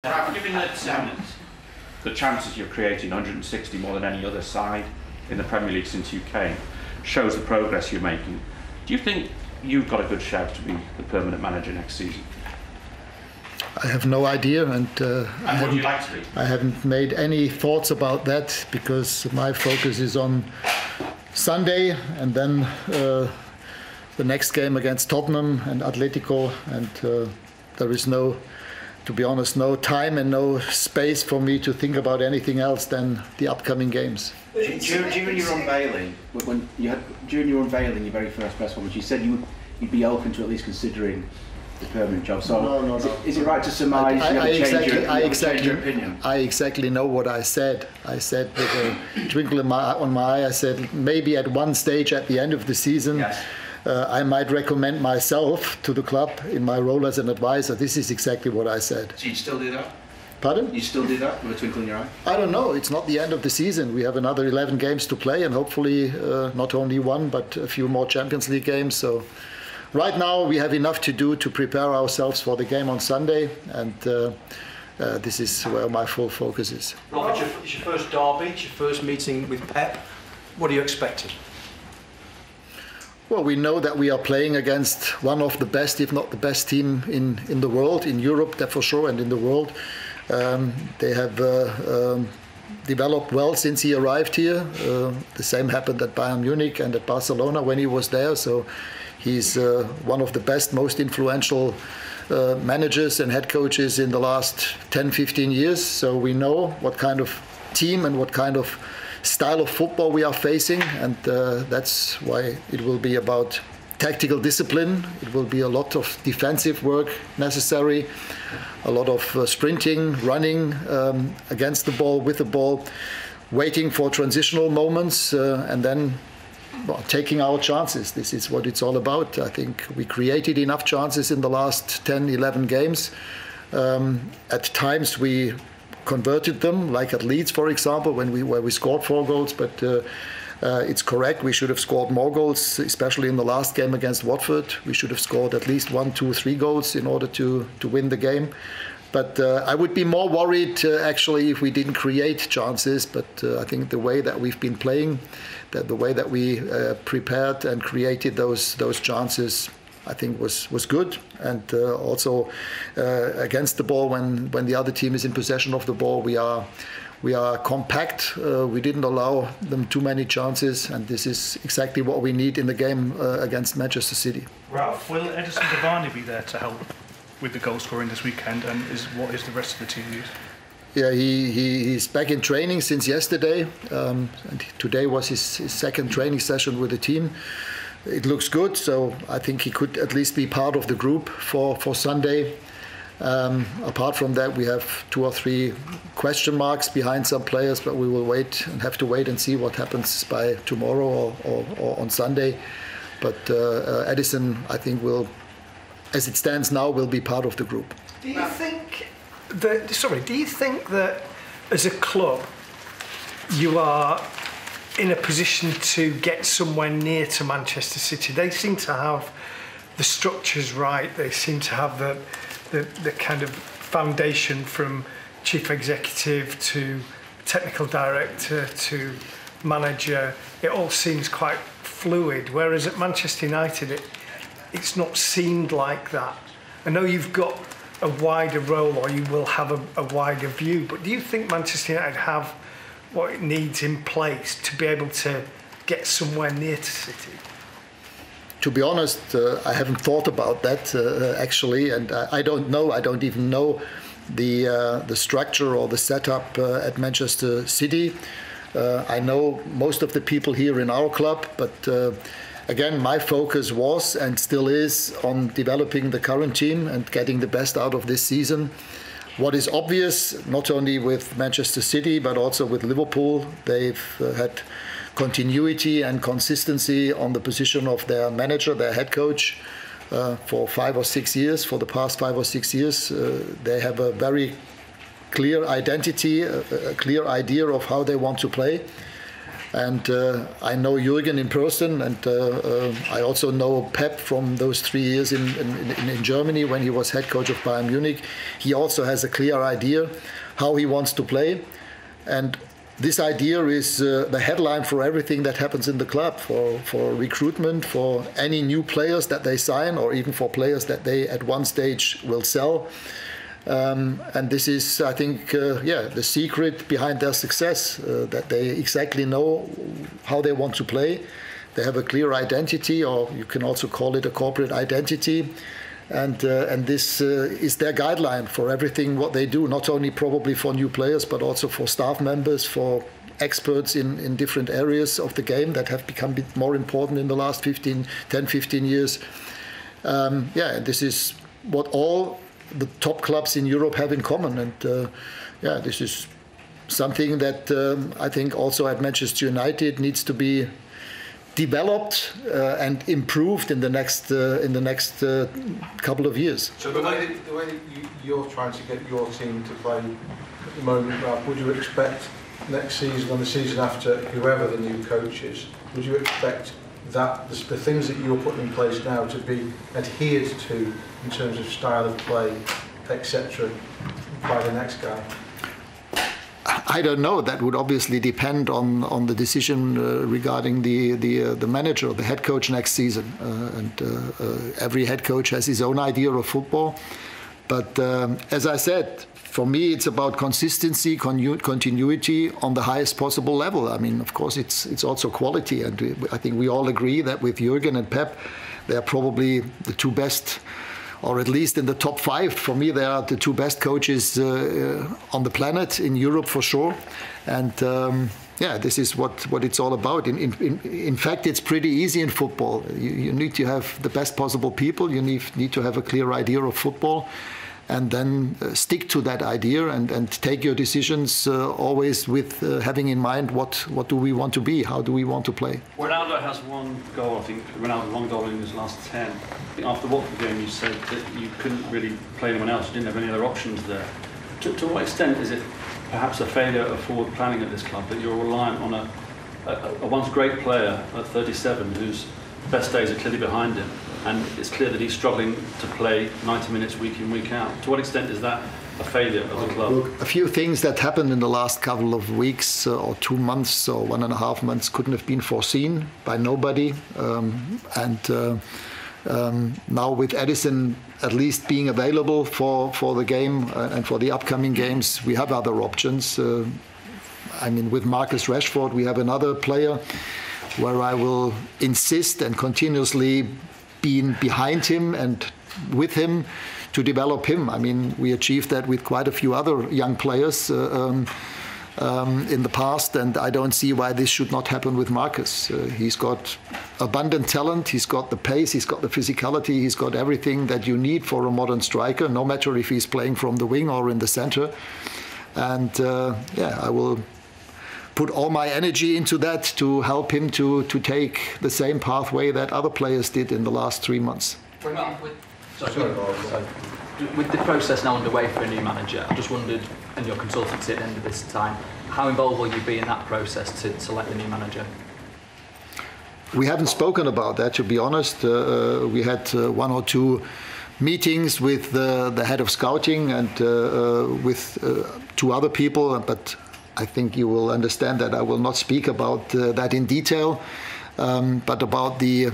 Given that the chances you're creating, 160 more than any other side in the Premier League since you came, shows the progress you're making. Do you think you've got a good shout to be the permanent manager next season? I have no idea, and what would you like to be? I haven't made any thoughts about that because my focus is on Sunday and then the next game against Tottenham and Atletico, and there is no, to be honest, no time and no space for me to think about anything else than the upcoming games. During your unveiling, during your very first press conference, you said you'd be open to at least considering the permanent job. So no. Is it right to surmise you change your opinion? I exactly know what I said. I said with a twinkle on my eye, I said maybe at one stage at the end of the season, yes. I might recommend myself to the club in my role as an advisor. This is exactly what I said. So you'd still do that? Pardon? You still do that with a twinkle in your eye? I don't know. It's not the end of the season. We have another 11 games to play, and hopefully not only one, but a few more Champions League games. So right now we have enough to do to prepare ourselves for the game on Sunday, and this is where my full focus is. Ralf, it's your first derby, it's your first meeting with Pep. What are you expecting? Well, we know that we are playing against one of the best, if not the best team in the world, in Europe, that for sure, and in the world. They have developed well since he arrived here. The same happened at Bayern Munich and at Barcelona when he was there. So he's one of the best, most influential managers and head coaches in the last 10, 15 years. So we know what kind of team and what kind of style of football we are facing, and that's why it will be about tactical discipline. It will be a lot of defensive work necessary, a lot of sprinting, running against the ball, with the ball, waiting for transitional moments, and then taking our chances. This is what it's all about. I think we created enough chances in the last 10, 11 games. At times we converted them, like at Leeds, for example, where we scored 4 goals. But it's correct, we should have scored more goals, especially in the last game against Watford. We should have scored at least 1, 2, 3 goals in order to win the game. But I would be more worried actually if we didn't create chances. But I think the way that we've been playing, the way that we prepared and created those chances, I think was good, and also against the ball, when the other team is in possession of the ball, we are compact. We didn't allow them too many chances, and this is exactly what we need in the game against Manchester City. Ralf, will Edinson Cavani be there to help with the goal scoring this weekend, and what is the rest of the team use? Yeah, he's back in training since yesterday, and today was his second training session with the team. It looks good, so I think he could at least be part of the group for Sunday. Apart from that, we have 2 or 3 question marks behind some players, but we will have to wait and see what happens by tomorrow or on Sunday. But Edinson, I think, will, as it stands now, will be part of the group. Do you think that as a club you are in a position to get somewhere near to Manchester City? They seem to have the structures right. They seem to have the kind of foundation, from chief executive to technical director to manager. It all seems quite fluid, whereas at Manchester United it's not seemed like that. I know you've got a wider role, or you will have a wider view, but do you think Manchester United have what it needs in place to be able to get somewhere near to City? To be honest, I haven't thought about that actually, and I don't know. I don't even know the structure or the setup at Manchester City. I know most of the people here in our club, but again, my focus was and still is on developing the current team and getting the best out of this season. What is obvious, not only with Manchester City, but also with Liverpool, they've had continuity and consistency on the position of their manager, their head coach, for 5 or 6 years. For the past 5 or 6 years, they have a very clear identity, a clear idea of how they want to play. And I know Jürgen in person, and I also know Pep from those 3 years in Germany when he was head coach of Bayern Munich. He also has a clear idea how he wants to play. And this idea is the headline for everything that happens in the club, for recruitment, for any new players that they sign, or even for players that they at one stage will sell. And this is, I think, the secret behind their success, that they exactly know how they want to play. They have a clear identity, or you can also call it a corporate identity. And this is their guideline for everything what they do, not only probably for new players, but also for staff members, for experts in different areas of the game that have become a bit more important in the last 10, 15 years. This is what all the top clubs in Europe have in common, and this is something that I think also at Manchester United needs to be developed and improved in the next couple of years. So the way that you're trying to get your team to play at the moment, Ralf, would you expect next season and the season after, whoever the new coach is, would you expect that the things that you're putting in place now to be adhered to in terms of style of play, etc., by the next guy? I don't know. That would obviously depend on the decision regarding the manager or the head coach next season. Every head coach has his own idea of football. But as I said, for me, it's about consistency, continuity on the highest possible level. I mean, of course, it's also quality. And I think we all agree that with Jürgen and Pep, they're probably the two best, or at least in the top 5. For me, they are the 2 best coaches on the planet, in Europe for sure. And this is what it's all about. In fact, it's pretty easy in football. You need to have the best possible people. You need to have a clear idea of football, and then stick to that idea and take your decisions always with having in mind what do we want to be, how do we want to play. Ronaldo has 1 goal, I think. Ronaldo 1 goal in his last 10. After the Watford game, you said that you couldn't really play anyone else. You didn't have any other options there. To what extent is it perhaps a failure of forward planning at this club, that you're reliant on a once great player at 37 whose best days are clearly behind him, and it's clear that he's struggling to play 90 minutes week in, week out? To what extent is that a failure of the club? Look, a few things that happened in the last couple of weeks or 2 months or 1.5 months couldn't have been foreseen by nobody. Now with Edinson at least being available for the game and for the upcoming games, we have other options. With Marcus Rashford, we have another player where I will insist and continuously be behind him and with him to develop him. We achieved that with quite a few other young players in the past, and I don't see why this should not happen with Marcus. He's got abundant talent, he's got the pace, he's got the physicality, he's got everything that you need for a modern striker, no matter if he's playing from the wing or in the center. And I will put all my energy into that to help him to take the same pathway that other players did in the last 3 months. With the process now underway for a new manager, I just wondered, and your consultancy at the end of this time, how involved will you be in that process to select the new manager? We haven't spoken about that, to be honest. We had 1 or 2 meetings with the head of scouting and with 2 other people, but I think you will understand that I will not speak about that in detail. But about the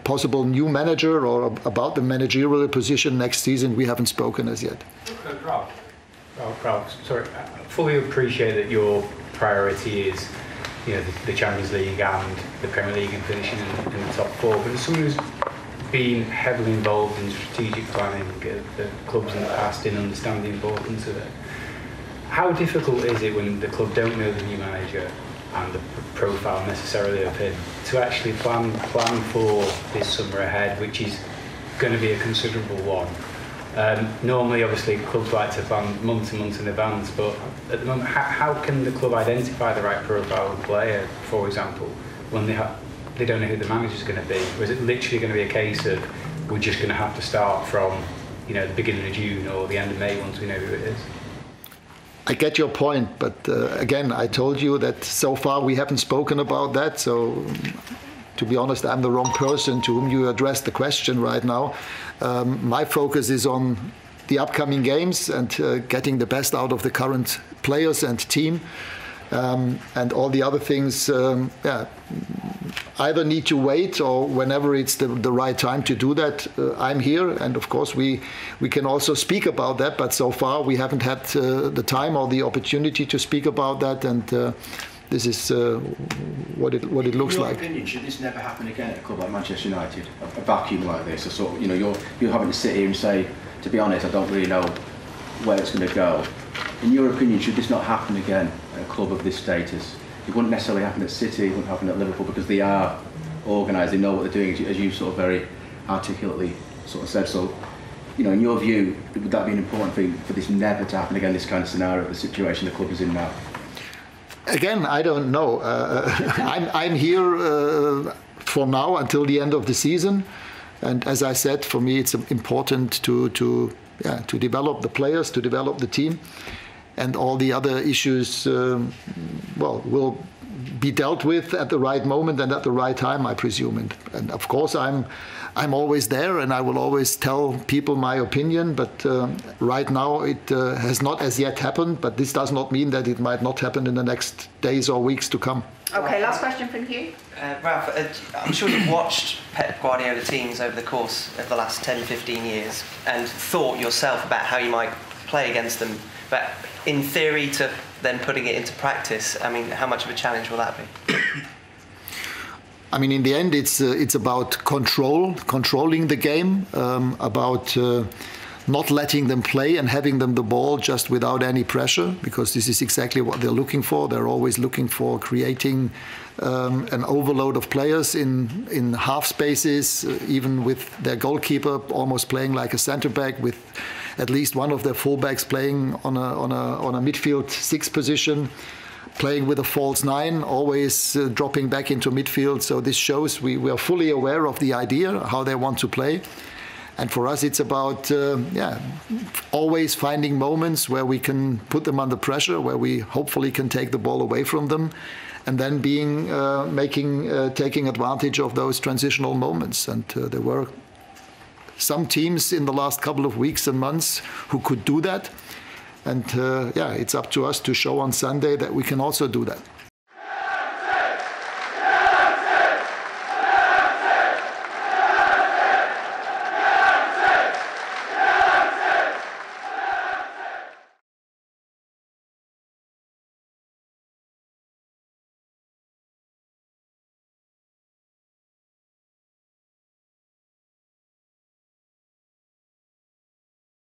possible new manager or about the managerial position next season, we haven't spoken as yet. Ralf, sorry, I fully appreciate that your priority is, the Champions League and the Premier League and finishing in the top 4. But as someone who's been heavily involved in strategic planning the clubs in the past, in understanding the importance of it, how difficult is it when the club don't know the new manager and the profile necessarily of him to actually plan for this summer ahead, which is going to be a considerable one? Normally, obviously, clubs like to plan months and months in advance, but at the moment, how can the club identify the right profile of player, for example, when they don't know who the manager's going to be? Or is it literally going to be a case of we're just going to have to start from the beginning of June or the end of May once we know who it is? I get your point, but again, I told you that so far we haven't spoken about that. So, to be honest, I'm the wrong person to whom you address the question right now. My focus is on the upcoming games and getting the best out of the current players and team. And all the other things, either need to wait or whenever it's the right time to do that, I'm here. And of course, we can also speak about that. But so far, we haven't had the time or the opportunity to speak about that. And this is what it looks like. In your opinion, should this never happen again at a club like Manchester United? A vacuum like this, a sort of, you're having to sit here and say, to be honest, I don't really know where it's going to go. In your opinion, should this not happen again at a club of this status? It wouldn't necessarily happen at City, it wouldn't happen at Liverpool because they are organised, they know what they're doing, as you sort of very articulately sort of said. So, in your view, would that be an important thing for this never to happen again, this kind of scenario, the situation the club is in now? Again, I don't know. I'm here for now until the end of the season. And as I said, for me, it's important to develop the players, to develop the team. And all the other issues, will be dealt with at the right moment and at the right time, I presume. And of course, I'm always there, and I will always tell people my opinion. But right now, it has not as yet happened. But this does not mean that it might not happen in the next days or weeks to come. Okay, last question from you. Ralf, I'm sure you've watched Pep Guardiola teams over the course of the last 10, 15 years and thought yourself about how you might play against them. But in theory, to then putting it into practice, I mean, how much of a challenge will that be? I mean, in the end, it's about controlling the game, about not letting them play and having them the ball just without any pressure, because this is exactly what they're looking for. They're always looking for creating an overload of players in half spaces, even with their goalkeeper almost playing like a centre back, with at least one of their fullbacks playing on a midfield 6 position, playing with a false 9, always dropping back into midfield. So this shows we are fully aware of the idea, how they want to play. And for us, it's about always finding moments where we can put them under pressure, where we hopefully can take the ball away from them, and then taking advantage of those transitional moments. And there were some teams in the last couple of weeks and months who could do that. And it's up to us to show on Sunday that we can also do that.